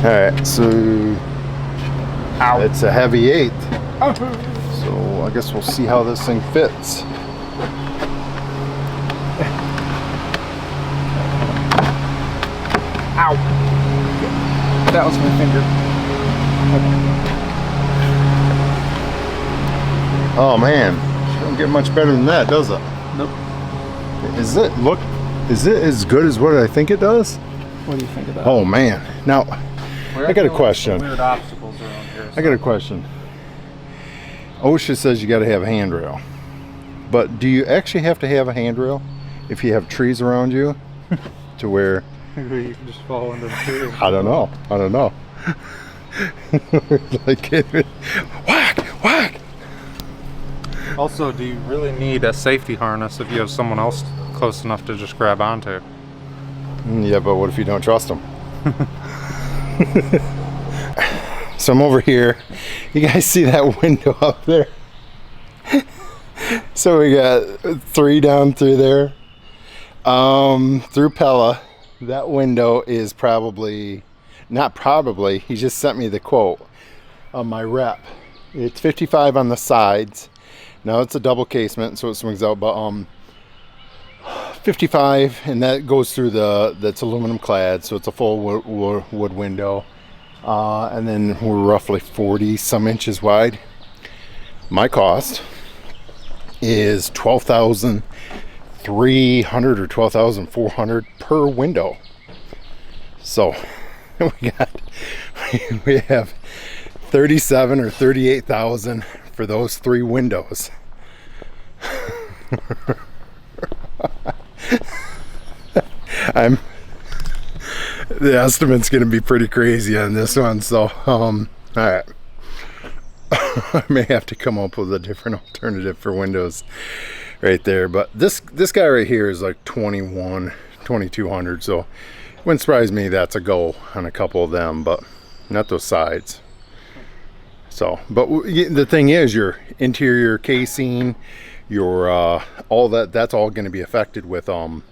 Alright, so Ow. it's a heavy 8. Oh. So I guess we'll see how this thing fits. Ow. That was my finger. Oh man, don't get much better than that, does it? Nope. Is it as good as what I think it does? What do you think of that? Oh man. Now, I got a question. Weird obstacles around here. I got a question. OSHA says you got to have a handrail. But do you actually have to have a handrail if you have trees around you? To where... Maybe you can just fall into the tree. I don't know. Like, whack, whack. Also, do you really need a safety harness if you have someone else close enough to just grab onto? Yeah, but what if you don't trust them? So I'm over here. You guys see that window up there? So we got 3 down through there. Through Pella. That window is probably, not probably, he just sent me the quote on my rep. It's 55 on the sides. Now it's a double casement, so it swings out, but 55, and that goes through that's aluminum clad, so it's a full wood window. And then we're roughly 40 some inches wide. My cost is $12,300 or $12,400 per window. So we have 37 or 38,000 for those 3 windows. The estimate's gonna be pretty crazy on this one, so all right. I may have to come up with a different alternative for windows right there, but this guy right here is like 2200, so it wouldn't surprise me that's a go on a couple of them, but not those sides. So, but the thing is, your interior casing, your all that's all going to be affected with when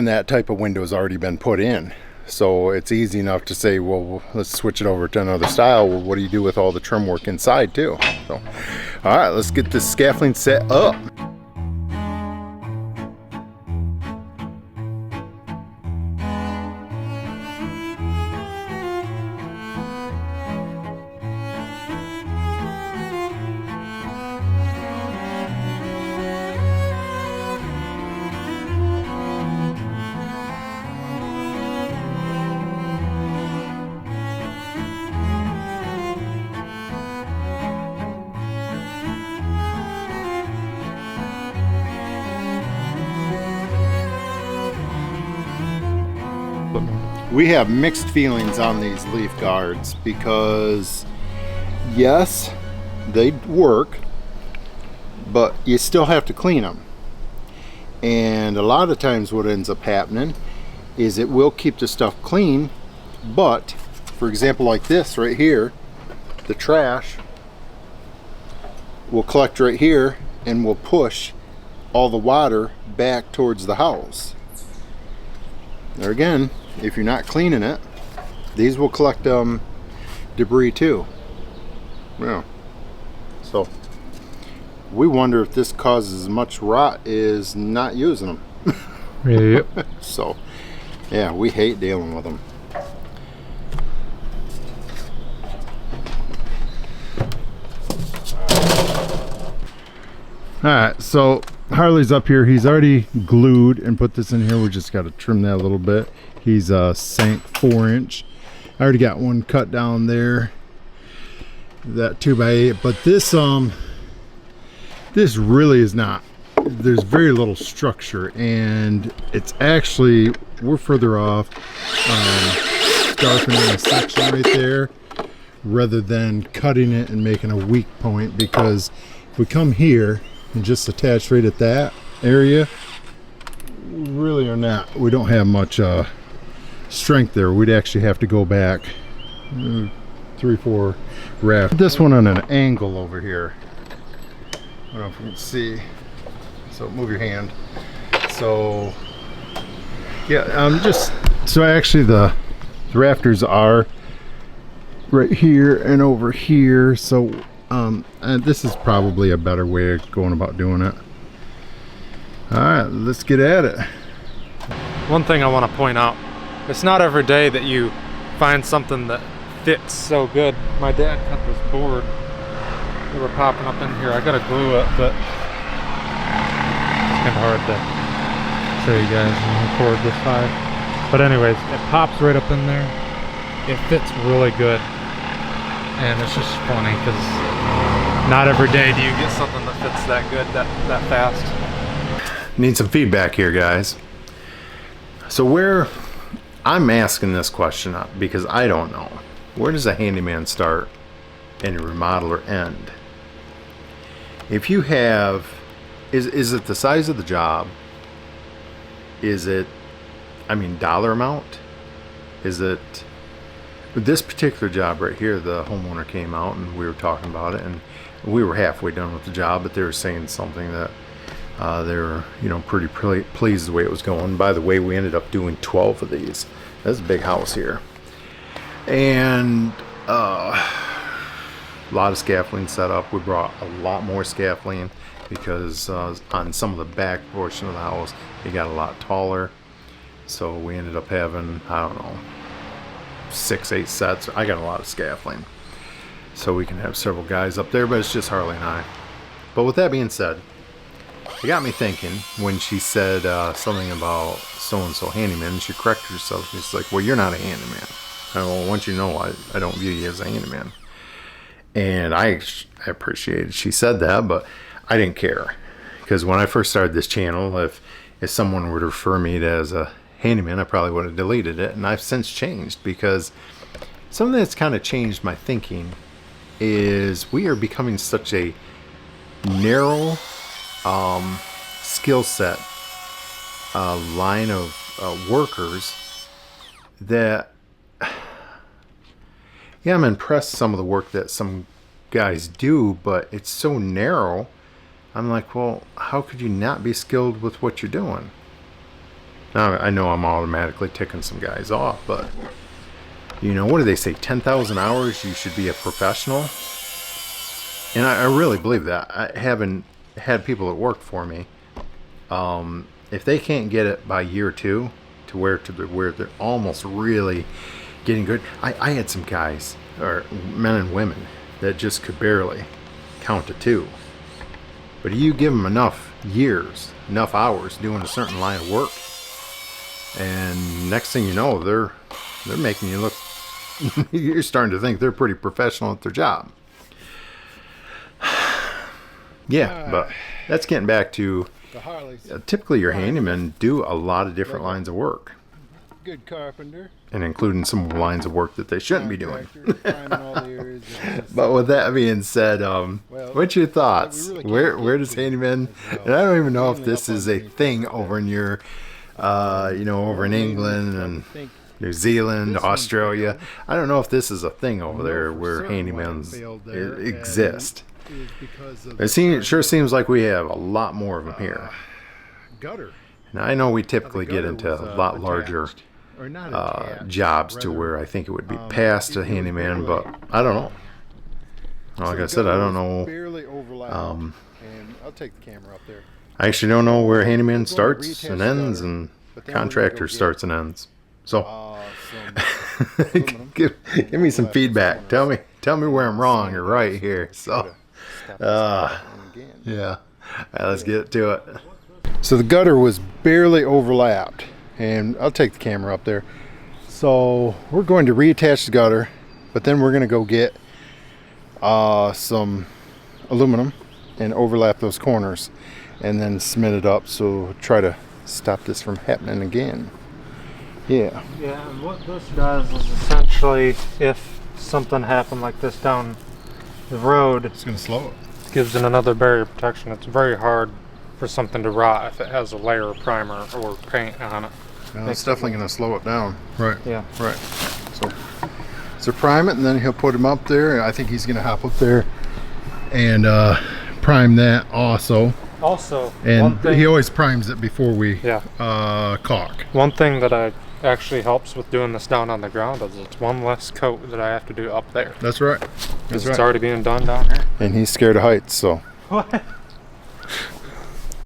that type of window has already been put in. So it's easy enough to say, well, let's switch it over to another style. Well, what do you do with all the trim work inside too? So, all right, let's get this scaffolding set up. We have mixed feelings on these leaf guards because yes, they work, but you still have to clean them. And a lot of times what ends up happening is it will keep the stuff clean, but for example like this right here, the trash will collect right here and will push all the water back towards the house. There again, if you're not cleaning it, these will collect debris too. Yeah. So we wonder if this causes as much rot as not using them. Yep. So yeah, we hate dealing with them. Alright, so Harley's up here. He's already glued and put this in here. We just got to trim that a little bit. He's sank 4-inch. I already got one cut down there, that 2x8, but this really is not, there's very little structure, and it's actually, we're further off scarfing in a section right there rather than cutting it and making a weak point, because if we come here and just attach right at that area, we really are not, we don't have much strength there. We'd actually have to go back 3-4 rafts. This one on an angle over here. I don't know if you can see. So move your hand. So yeah, so actually the The rafters are right here and over here, so and this is probably a better way of going about doing it. All right, let's get at it. One thing I want to point out, it's not every day that you find something that fits so good. My dad cut this board. They were popping up in here. I gotta glue it, but it's kind of hard to show you guys and record this side. But anyways, it pops right up in there. It fits really good. And it's just funny because not every day do you get something that fits that good, that fast. Need some feedback here, guys. So where, I'm asking this question because I don't know. Where does a handyman start and a remodeler end? If you have, is it the size of the job? Is it, I mean, dollar amount? Is it, with this particular job right here, the homeowner came out and we were talking about it, and we were halfway done with the job, but they were saying something that they were, you know, pretty pleased the way it was going. By the way, we ended up doing 12 of these. That's a big house here. And a lot of scaffolding set up. We brought a lot more scaffolding because on some of the back portion of the house, it got a lot taller. So we ended up having, I don't know, 6-8 sets. I got a lot of scaffolding. So we can have several guys up there, but it's just Harley and I. But with that being said, it got me thinking when she said something about so-and-so handyman, and she corrected herself. She's like, well, you're not a handyman. I want you to know I don't view you as a handyman. And I appreciated she said that, but I didn't care. Because when I first started this channel, if someone were to refer me to as a handyman, I probably would have deleted it. And I've since changed, because something that's kind of changed my thinking is we are becoming such a narrow skill set line of workers that, yeah, I'm impressed some of the work that some guys do, but it's so narrow. I'm like, well, how could you not be skilled with what you're doing? Now, I know I'm automatically ticking some guys off, but, you know, what do they say? 10,000 hours, you should be a professional? And I really believe that. I haven't had people that work for me. If they can't get it by year 2 to where they're almost really getting good. I had some guys, or men and women, that just could barely count to 2. But you give them enough years, enough hours doing a certain line of work, and next thing you know, they're making you look, you're starting to think they're pretty professional at their job. Yeah, but that's getting back to typically your handymen do a lot of different lines of work. Good carpenter. And including some lines of work that they shouldn't be doing. But with that being said, what's your thoughts? Where does handyman? And I don't even know if this is a thing over in your, over in England and New Zealand, Australia. I don't know if this is a thing over there where handymans exist. It sure seems like we have a lot more of them here. Now I know we typically get into a lot larger jobs to where I think it would be past a handyman, but I don't know. Like I said, I don't know. I'll take the camera up there. I actually don't know where handyman starts and ends, and contractor starts and ends. So give me some feedback. Tell me where I'm wrong or right here. So yeah. All right, let's get to it. So the gutter was barely overlapped, and I'll take the camera up there. So we're going to reattach the gutter, but then we're going to go get some aluminum and overlap those corners and then cement it up, so try to stop this from happening again. Yeah, and what this does is essentially, if something happened like this down the road, it's going to slow it. It gives it another barrier of protection. It's very hard for something to rot if it has a layer of primer or paint on it. No, it's definitely going to slow it down. Right. Yeah. Right. So prime it, and then he'll put him up there, and I think he's going to hop up there and prime that also. Also, and he always primes it before we caulk. One thing that I actually helps with doing this down on the ground is it's one less coat that I have to do up there. That's right. Because it's already being done down here. And he's scared of heights, so. What?